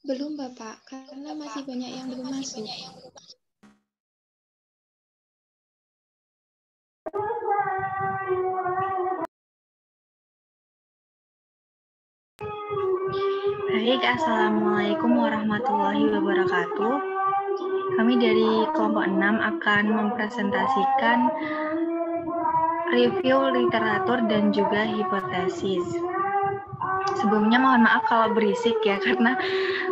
Belum, Bapak, karena masih banyak yang belum masuk. Baik, Assalamualaikum warahmatullahi wabarakatuh. Kami dari kelompok 6 akan mempresentasikan review literatur dan juga hipotesis. Sebelumnya mohon maaf kalau berisik ya, karena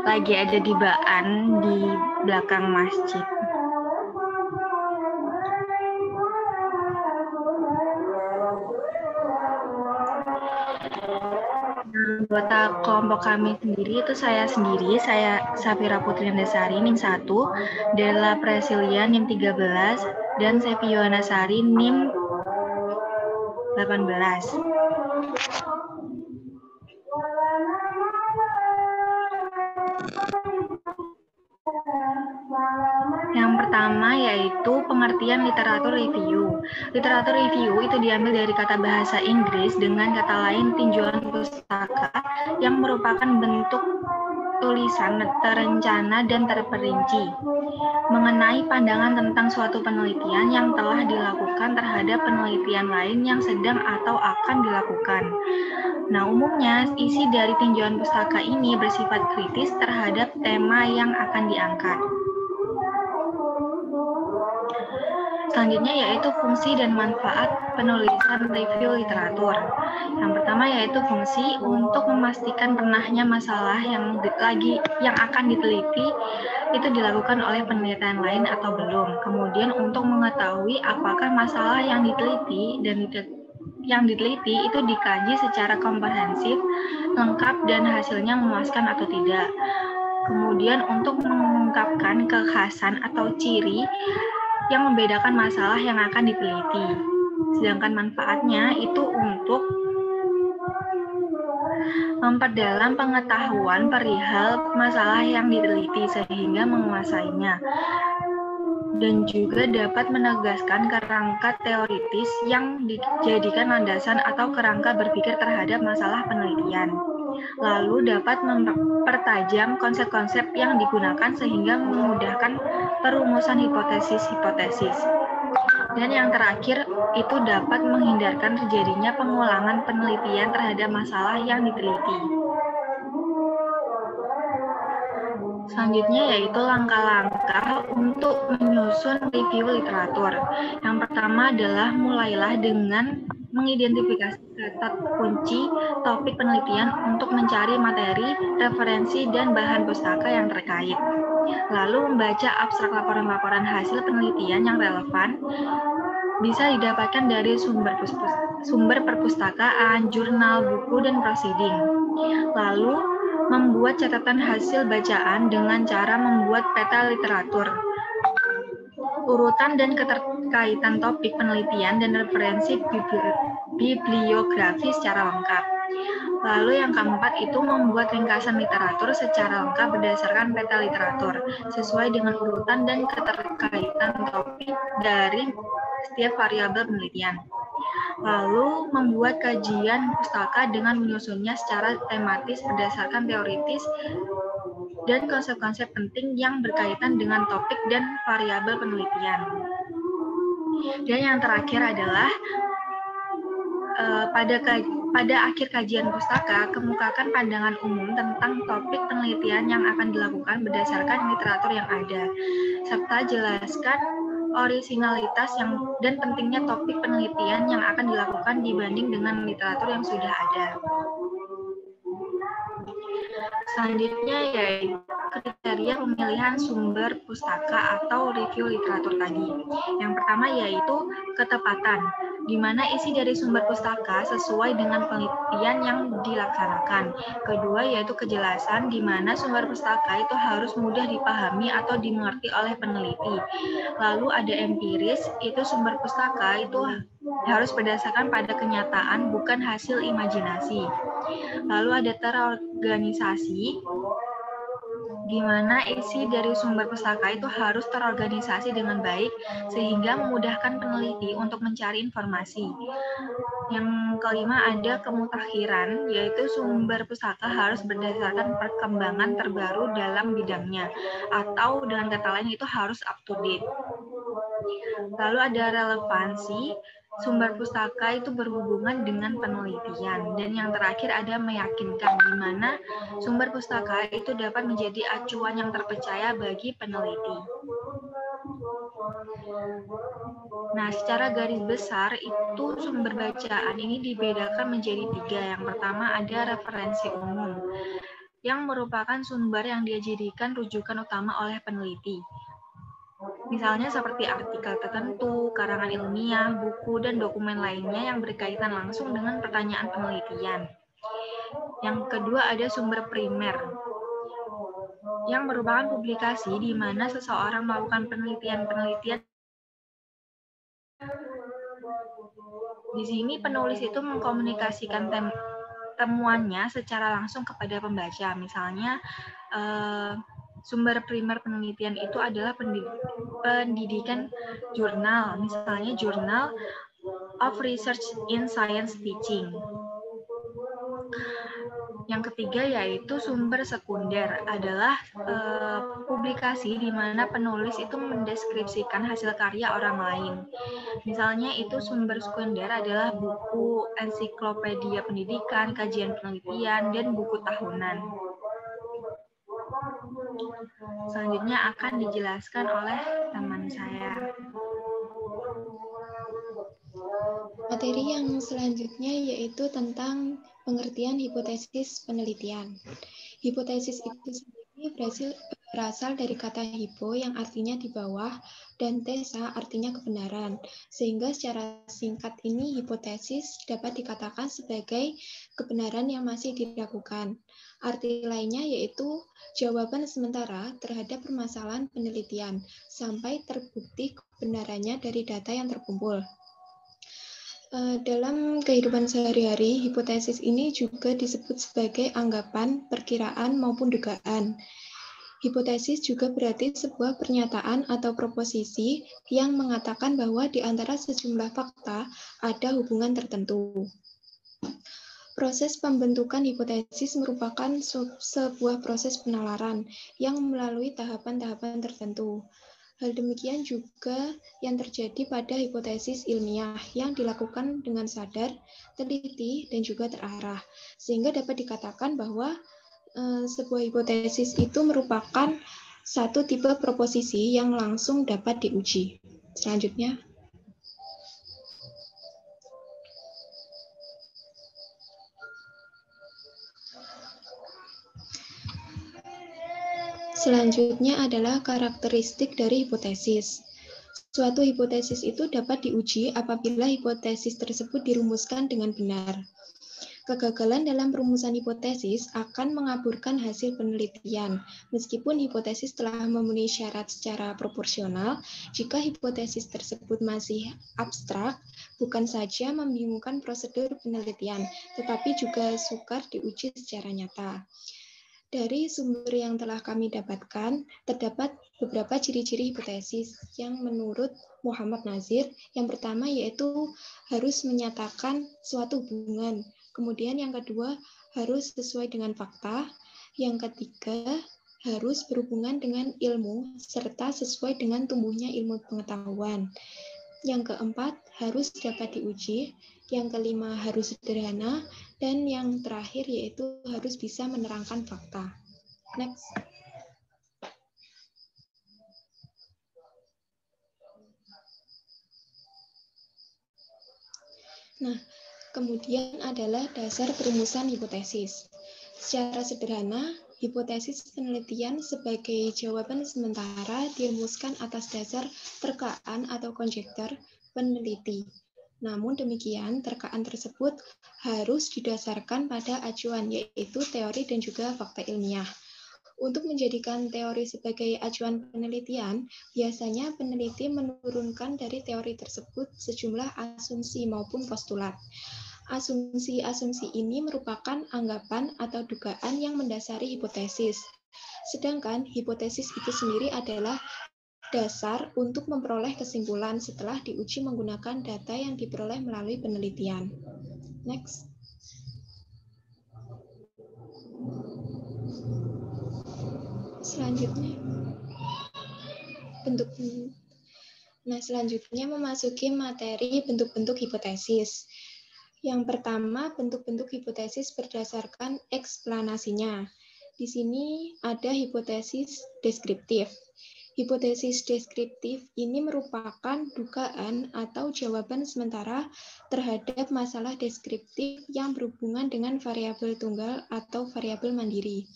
lagi ada di baan di belakang masjid. Anggota kelompok kami sendiri itu saya Safira Putri Andasari NIM 1, Della Presilia NIM 13, dan Sevi Yohanasari NIM 18. Yang pertama yaitu pengertian literatur review. Literatur review itu diambil dari kata bahasa Inggris dengan kata lain tinjauan pustaka yang merupakan bentuk tulisan terencana dan terperinci mengenai pandangan tentang suatu penelitian yang telah dilakukan terhadap penelitian lain yang sedang atau akan dilakukan. Nah, umumnya isi dari tinjauan pustaka ini bersifat kritis terhadap tema yang akan diangkat. Selanjutnya yaitu fungsi dan manfaat penulisan review literatur. Yang pertama yaitu fungsi untuk memastikan pernahnya masalah yang akan diteliti itu dilakukan oleh penelitian lain atau belum. Kemudian untuk mengetahui apakah masalah yang diteliti itu dikaji secara komprehensif, lengkap dan hasilnya memuaskan atau tidak. Kemudian untuk mengungkapkan kekhasan atau ciri yang membedakan masalah yang akan diteliti. Sedangkan manfaatnya itu untuk memperdalam pengetahuan perihal masalah yang diteliti sehingga menguasainya. Dan juga dapat menegaskan kerangka teoritis yang dijadikan landasan atau kerangka berpikir terhadap masalah penelitian. Lalu dapat mempertajam konsep-konsep yang digunakan sehingga memudahkan perumusan hipotesis-hipotesis. Dan yang terakhir itu dapat menghindarkan terjadinya pengulangan penelitian terhadap masalah yang diteliti. Selanjutnya yaitu langkah-langkah untuk menyusun review literatur. Yang pertama adalah mulailah dengan mengidentifikasi kata kunci topik penelitian untuk mencari materi, referensi, dan bahan pustaka yang terkait. Lalu membaca abstrak laporan-laporan hasil penelitian yang relevan bisa didapatkan dari sumber perpustakaan, jurnal, buku, dan proceeding. Lalu membuat catatan hasil bacaan dengan cara membuat peta literatur. Urutan dan keterkaitan topik penelitian dan referensi bibliografi secara lengkap. Lalu yang keempat itu membuat ringkasan literatur secara lengkap berdasarkan peta literatur sesuai dengan urutan dan keterkaitan topik dari setiap variabel penelitian. Lalu membuat kajian pustaka dengan menyusunnya secara tematis berdasarkan teoritis dan konsep-konsep penting yang berkaitan dengan topik dan variabel penelitian. Dan yang terakhir adalah pada akhir kajian pustaka, kemukakan pandangan umum tentang topik penelitian yang akan dilakukan berdasarkan literatur yang ada, serta jelaskan orisinalitas dan pentingnya topik penelitian yang akan dilakukan dibanding dengan literatur yang sudah ada. Selanjutnya yaitu kriteria pemilihan sumber pustaka atau review literatur tadi. Yang pertama yaitu ketepatan, di mana isi dari sumber pustaka sesuai dengan penelitian yang dilaksanakan. Kedua yaitu kejelasan, di mana sumber pustaka itu harus mudah dipahami atau dimengerti oleh peneliti. Lalu ada empiris, itu sumber pustaka itu harus berdasarkan pada kenyataan, bukan hasil imajinasi. Lalu ada terorganisasi, gimana isi dari sumber pustaka itu harus terorganisasi dengan baik sehingga memudahkan peneliti untuk mencari informasi. Yang kelima ada kemutakhiran, yaitu sumber pustaka harus berdasarkan perkembangan terbaru dalam bidangnya, atau dengan kata lain itu harus up to date. Lalu ada relevansi, sumber pustaka itu berhubungan dengan penelitian. Dan yang terakhir ada meyakinkan, di mana sumber pustaka itu dapat menjadi acuan yang terpercaya bagi peneliti. Nah, secara garis besar itu sumber bacaan ini dibedakan menjadi 3. Yang pertama ada referensi umum, yang merupakan sumber yang dijadikan rujukan utama oleh peneliti. Misalnya seperti artikel tertentu, karangan ilmiah, buku, dan dokumen lainnya yang berkaitan langsung dengan pertanyaan penelitian. Yang kedua ada sumber primer, yang merupakan publikasi di mana seseorang melakukan penelitian-penelitian. Di sini penulis itu mengkomunikasikan temuannya secara langsung kepada pembaca. Misalnya sumber primer penelitian itu adalah pendidikan jurnal, misalnya Journal of Research in Science Teaching. Yang ketiga yaitu sumber sekunder, adalah publikasi di mana penulis itu mendeskripsikan hasil karya orang lain. Misalnya itu sumber sekunder adalah buku, ensiklopedia pendidikan, kajian penelitian, dan buku tahunan. Selanjutnya akan dijelaskan oleh teman saya. Materi yang selanjutnya yaitu tentang pengertian hipotesis penelitian. Hipotesis itu sendiri berasal dari kata hipo yang artinya di bawah dan tesa artinya kebenaran. Sehingga secara singkat ini hipotesis dapat dikatakan sebagai kebenaran yang masih diragukan. Arti lainnya yaitu jawaban sementara terhadap permasalahan penelitian sampai terbukti kebenarannya dari data yang terkumpul. Dalam kehidupan sehari-hari, hipotesis ini juga disebut sebagai anggapan, perkiraan, maupun dugaan. Hipotesis juga berarti sebuah pernyataan atau proposisi yang mengatakan bahwa di antara sejumlah fakta ada hubungan tertentu. Proses pembentukan hipotesis merupakan sebuah proses penalaran yang melalui tahapan-tahapan tertentu. Hal demikian juga yang terjadi pada hipotesis ilmiah yang dilakukan dengan sadar, teliti, dan juga terarah. Sehingga dapat dikatakan bahwa sebuah hipotesis itu merupakan satu tipe proposisi yang langsung dapat diuji. Selanjutnya. Selanjutnya adalah karakteristik dari hipotesis. Suatu hipotesis itu dapat diuji apabila hipotesis tersebut dirumuskan dengan benar. Kegagalan dalam perumusan hipotesis akan mengaburkan hasil penelitian. Meskipun hipotesis telah memenuhi syarat secara proporsional, jika hipotesis tersebut masih abstrak, bukan saja membingungkan prosedur penelitian, tetapi juga sukar diuji secara nyata. Dari sumber yang telah kami dapatkan, terdapat beberapa ciri-ciri hipotesis yang menurut Muhammad Nazir. Yang pertama yaitu harus menyatakan suatu hubungan. Kemudian yang kedua harus sesuai dengan fakta. Yang ketiga harus berhubungan dengan ilmu serta sesuai dengan tumbuhnya ilmu pengetahuan. Yang keempat harus dapat diuji. Yang kelima harus sederhana, dan yang terakhir yaitu harus bisa menerangkan fakta. Next. Nah, kemudian adalah dasar perumusan hipotesis. Secara sederhana, hipotesis penelitian sebagai jawaban sementara dirumuskan atas dasar terkaan atau konjektur peneliti. Namun demikian, terkaan tersebut harus didasarkan pada acuan, yaitu teori dan juga fakta ilmiah. Untuk menjadikan teori sebagai acuan penelitian, biasanya peneliti menurunkan dari teori tersebut sejumlah asumsi maupun postulat. Asumsi-asumsi ini merupakan anggapan atau dugaan yang mendasari hipotesis. Sedangkan hipotesis itu sendiri adalah dasar untuk memperoleh kesimpulan setelah diuji menggunakan data yang diperoleh melalui penelitian. Next. Selanjutnya memasuki materi bentuk-bentuk hipotesis. Yang pertama, bentuk-bentuk hipotesis berdasarkan eksplanasinya. Di sini ada hipotesis deskriptif. Hipotesis deskriptif ini merupakan dugaan atau jawaban sementara terhadap masalah deskriptif yang berhubungan dengan variabel tunggal atau variabel mandiri.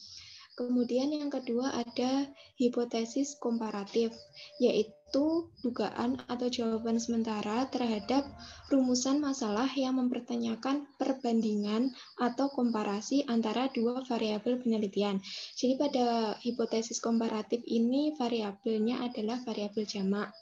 Kemudian yang kedua ada hipotesis komparatif, yaitu dugaan atau jawaban sementara terhadap rumusan masalah yang mempertanyakan perbandingan atau komparasi antara dua variabel penelitian. Jadi pada hipotesis komparatif ini variabelnya adalah variabel jamak.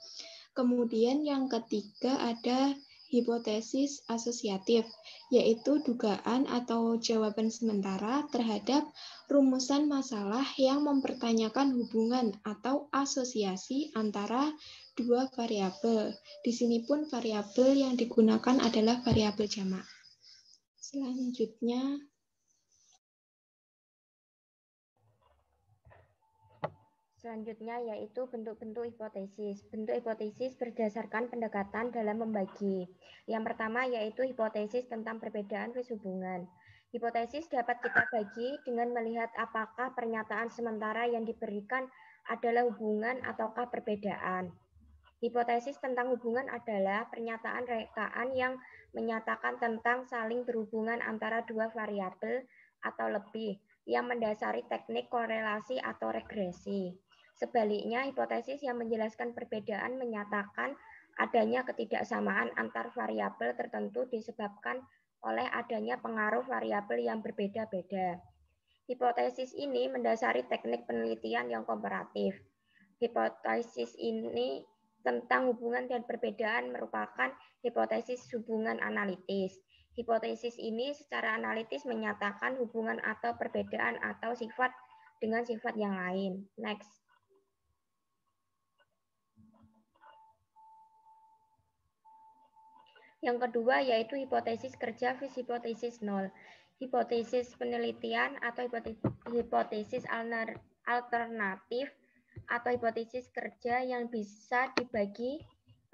Kemudian yang ketiga ada hipotesis asosiatif, yaitu dugaan atau jawaban sementara terhadap rumusan masalah yang mempertanyakan hubungan atau asosiasi antara dua variabel. Di sini pun variabel yang digunakan adalah variabel jamak. Selanjutnya yaitu bentuk-bentuk hipotesis. Bentuk hipotesis berdasarkan pendekatan dalam membagi. Yang pertama yaitu hipotesis tentang perbedaan fase hubungan. Hipotesis dapat kita bagi dengan melihat apakah pernyataan sementara yang diberikan adalah hubungan ataukah perbedaan. Hipotesis tentang hubungan adalah pernyataan rekaan yang menyatakan tentang saling berhubungan antara dua variabel atau lebih yang mendasari teknik korelasi atau regresi. Sebaliknya, hipotesis yang menjelaskan perbedaan menyatakan adanya ketidaksamaan antar variabel tertentu disebabkan oleh adanya pengaruh variabel yang berbeda-beda. Hipotesis ini mendasari teknik penelitian yang komparatif. Hipotesis ini tentang hubungan dan perbedaan merupakan hipotesis hubungan analitis. Hipotesis ini secara analitis menyatakan hubungan atau perbedaan atau sifat dengan sifat yang lain. Next. Yang kedua yaitu hipotesis kerja vis hipotesis nol. Hipotesis penelitian atau hipotesis alternatif atau hipotesis kerja yang bisa dibagi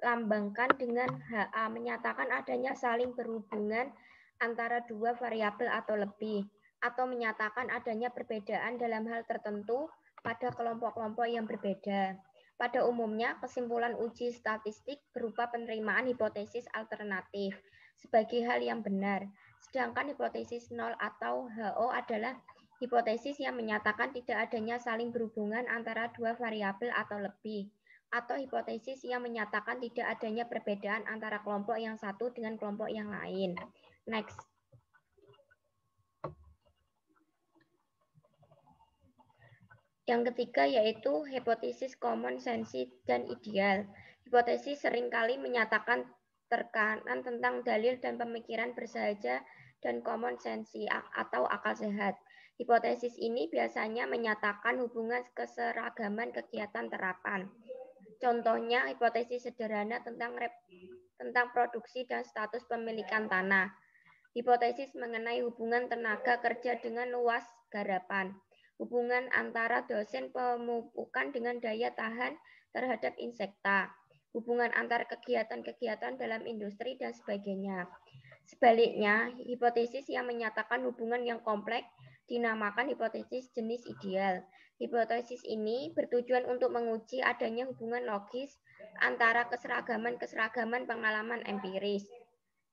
lambangkan dengan HA menyatakan adanya saling berhubungan antara dua variabel atau lebih atau menyatakan adanya perbedaan dalam hal tertentu pada kelompok-kelompok yang berbeda. Pada umumnya, kesimpulan uji statistik berupa penerimaan hipotesis alternatif sebagai hal yang benar. Sedangkan hipotesis nol atau HO adalah hipotesis yang menyatakan tidak adanya saling berhubungan antara dua variabel atau lebih. Atau hipotesis yang menyatakan tidak adanya perbedaan antara kelompok yang satu dengan kelompok yang lain. Next. Yang ketiga yaitu hipotesis common sense dan ideal. Hipotesis seringkali menyatakan tekanan tentang dalil dan pemikiran bersahaja dan common sense atau akal sehat. Hipotesis ini biasanya menyatakan hubungan keseragaman kegiatan terapan. Contohnya hipotesis sederhana tentang produksi dan status pemilikan tanah. Hipotesis mengenai hubungan tenaga kerja dengan luas garapan. Hubungan antara dosen pemupukan dengan daya tahan terhadap insekta, hubungan antar kegiatan-kegiatan dalam industri, dan sebagainya. Sebaliknya, hipotesis yang menyatakan hubungan yang kompleks dinamakan hipotesis jenis ideal. Hipotesis ini bertujuan untuk menguji adanya hubungan logis antara keseragaman-keseragaman pengalaman empiris.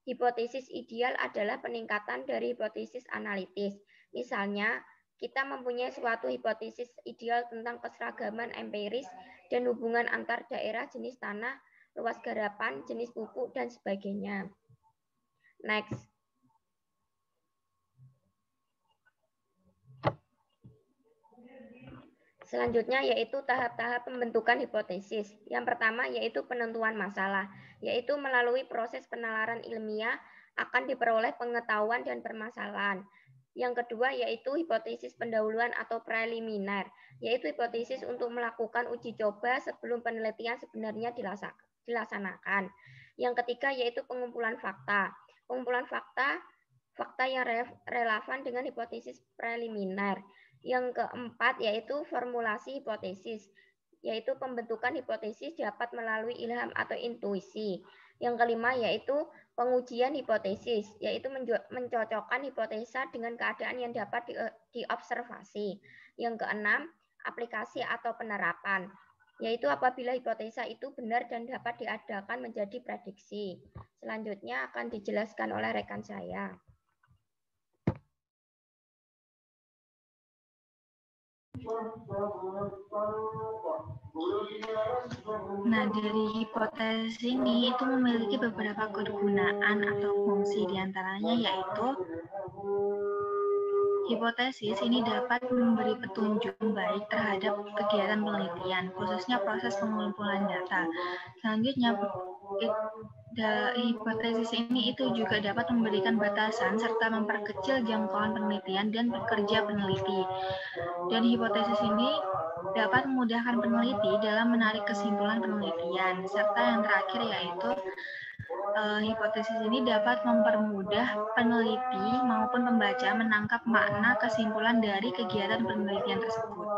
Hipotesis ideal adalah peningkatan dari hipotesis analitis. Misalnya, kita mempunyai suatu hipotesis ideal tentang keseragaman empiris dan hubungan antar daerah jenis tanah, luas garapan, jenis pupuk, dan sebagainya. Next. Selanjutnya yaitu tahap-tahap pembentukan hipotesis. Yang pertama yaitu penentuan masalah, yaitu melalui proses penalaran ilmiah akan diperoleh pengetahuan dan permasalahan. Yang kedua yaitu hipotesis pendahuluan atau preliminar, yaitu hipotesis untuk melakukan uji coba sebelum penelitian sebenarnya dilaksanakan. Yang ketiga yaitu pengumpulan fakta. Pengumpulan fakta yang relevan dengan hipotesis preliminar. Yang keempat yaitu formulasi hipotesis, yaitu pembentukan hipotesis dapat melalui ilham atau intuisi. Yang kelima yaitu pengujian hipotesis, yaitu mencocokkan hipotesa dengan keadaan yang dapat diobservasi. Yang keenam, aplikasi atau penerapan, yaitu apabila hipotesa itu benar dan dapat diadakan menjadi prediksi. Selanjutnya akan dijelaskan oleh rekan saya. Nah, dari hipotesis ini itu memiliki beberapa kegunaan atau fungsi, diantaranya yaitu hipotesis ini dapat memberi petunjuk baik terhadap kegiatan penelitian, khususnya proses pengumpulan data. Selanjutnya, hipotesis ini itu juga dapat memberikan batasan serta memperkecil jangkauan penelitian dan pekerja peneliti. Dan hipotesis ini dapat memudahkan peneliti dalam menarik kesimpulan penelitian. Serta yang terakhir yaitu hipotesis ini dapat mempermudah peneliti maupun pembaca menangkap makna kesimpulan dari kegiatan penelitian tersebut.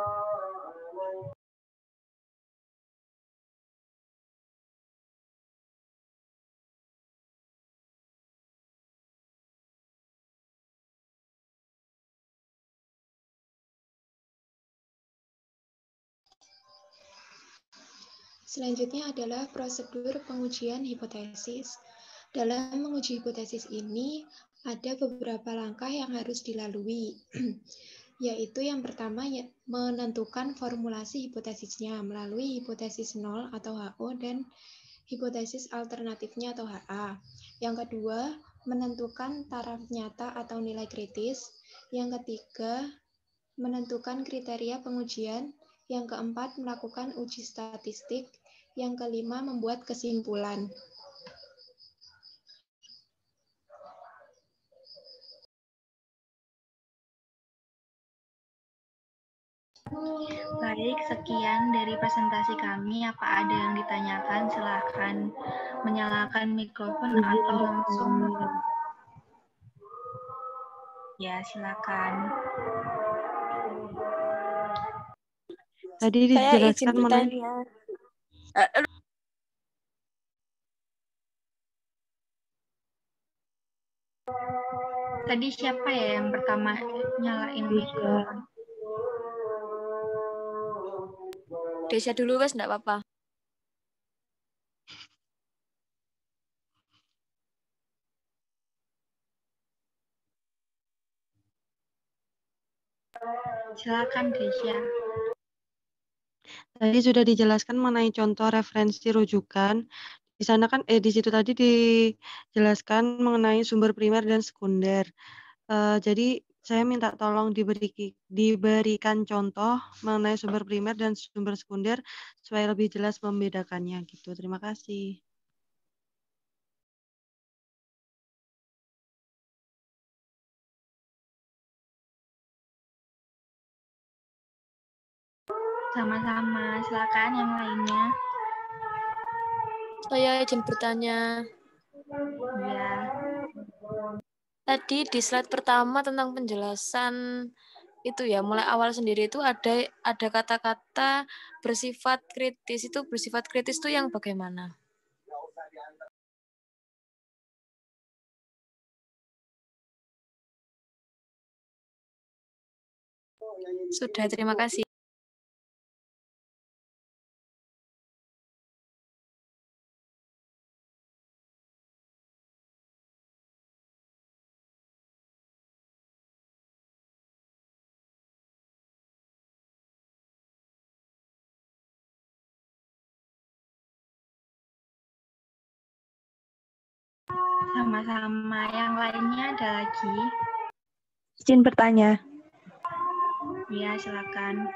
Selanjutnya adalah prosedur pengujian hipotesis. Dalam menguji hipotesis ini, ada beberapa langkah yang harus dilalui, yaitu yang pertama menentukan formulasi hipotesisnya melalui hipotesis 0 atau HO dan hipotesis alternatifnya atau HA. Yang kedua, menentukan taraf nyata atau nilai kritis. Yang ketiga, menentukan kriteria pengujian. Yang keempat, melakukan uji statistik. Yang kelima, membuat kesimpulan. Baik, sekian dari presentasi kami. Apa ada yang ditanyakan? Silakan menyalakan mikrofon atau langsung. Ya, silakan. Tadi dijelaskan mengenai Tadi siapa ya yang pertama nyalain mikrofon? Desya dulu wes enggak apa-apa. Silakan Desya. Tadi sudah dijelaskan mengenai contoh referensi rujukan. Di sana kan di situ tadi dijelaskan mengenai sumber primer dan sekunder. Jadi saya minta tolong diberikan contoh mengenai sumber primer dan sumber sekunder supaya lebih jelas membedakannya gitu. Terima kasih. Sama-sama, silakan yang lainnya. Saya izin bertanya. Ya. Tadi di slide pertama tentang penjelasan itu ya, mulai awal sendiri itu ada kata-kata bersifat kritis. Itu bersifat kritis itu yang bagaimana? Sudah, terima kasih. Sama-sama. Yang lainnya ada lagi? Izin bertanya. Ya, silakan.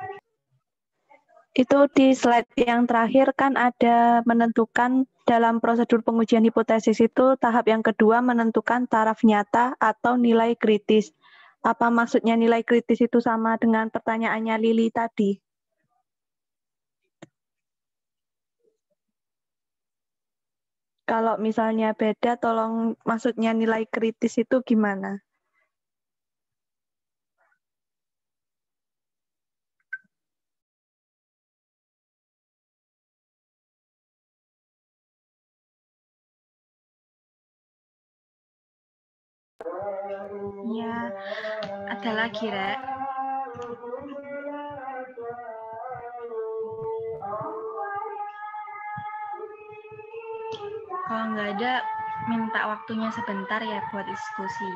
Itu di slide yang terakhir kan ada menentukan dalam prosedur pengujian hipotesis itu tahap yang kedua menentukan taraf nyata atau nilai kritis. Apa maksudnya nilai kritis itu sama dengan pertanyaannya Lili tadi? Kalau misalnya beda, tolong maksudnya nilai kritis itu gimana? Ya, ada lagi, Rek. Kalau nggak ada, minta waktunya sebentar ya buat diskusi.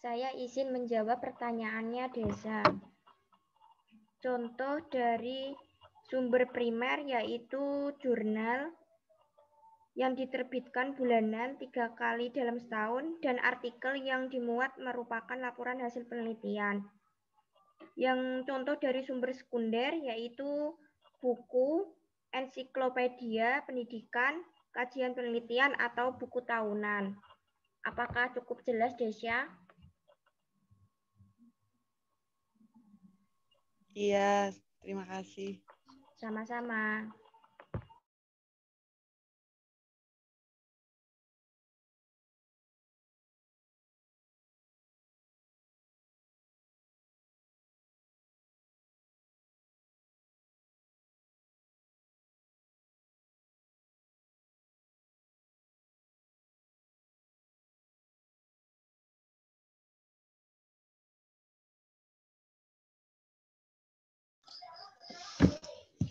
Saya izin menjawab pertanyaannya Desa. Contoh dari sumber primer yaitu jurnal yang diterbitkan bulanan 3 kali dalam setahun dan artikel yang dimuat merupakan laporan hasil penelitian. Yang contoh dari sumber sekunder yaitu buku, ensiklopedia pendidikan, kajian penelitian, atau buku tahunan. Apakah cukup jelas, Desya? Iya, terima kasih. Sama-sama.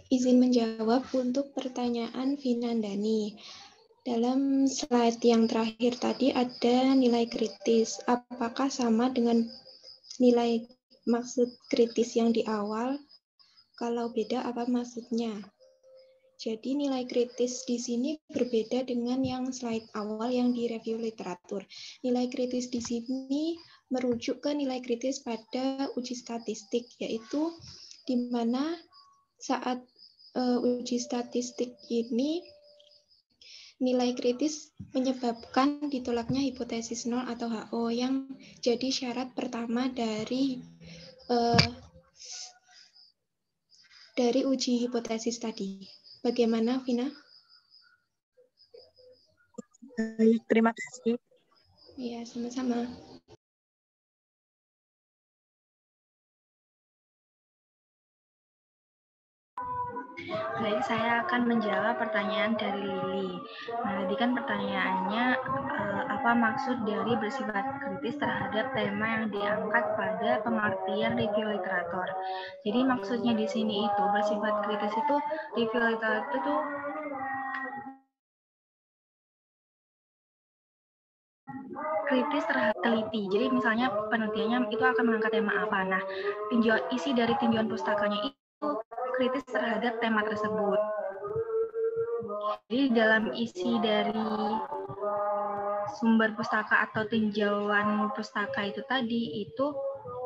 Izin menjawab untuk pertanyaan Vinandani. Dalam slide yang terakhir tadi ada nilai kritis. Apakah sama dengan nilai maksud kritis yang di awal? Kalau beda, apa maksudnya? Jadi nilai kritis di sini berbeda dengan yang slide awal yang di review literatur. Nilai kritis di sini merujuk ke nilai kritis pada uji statistik, yaitu di mana saat uji statistik ini nilai kritis menyebabkan ditolaknya hipotesis nol atau HO yang jadi syarat pertama dari dari uji hipotesis tadi. Bagaimana, Vina? Baik, terima kasih. Ya, sama-sama. Baik, saya akan menjawab pertanyaan dari Lili. Nah, tadi kan pertanyaannya apa maksud dari bersifat kritis terhadap tema yang diangkat pada pengertian review literatur. Jadi maksudnya di sini itu bersifat kritis itu review literatur itu kritis terhadap teliti. Jadi misalnya penelitiannya itu akan mengangkat tema apa. Nah, isi dari tinjauan pustakanya itu kritis terhadap tema tersebut. Jadi dalam isi dari sumber pustaka atau tinjauan pustaka itu tadi itu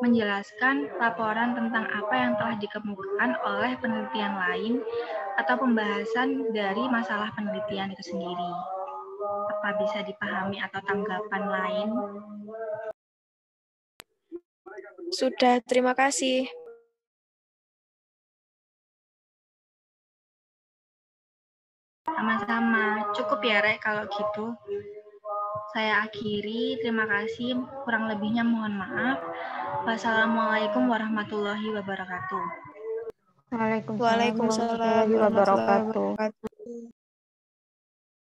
menjelaskan laporan tentang apa yang telah dikemukakan oleh penelitian lain atau pembahasan dari masalah penelitian itu sendiri. Apa bisa dipahami atau tanggapan lain? Sudah, terima kasih. Sama-sama. Cukup ya, Rek, kalau gitu. Saya akhiri. Terima kasih. Kurang lebihnya mohon maaf. Wassalamualaikum warahmatullahi wabarakatuh. Waalaikumsalam Waalaikumsalam warahmatullahi warahmatullahi wabarakatuh. wabarakatuh.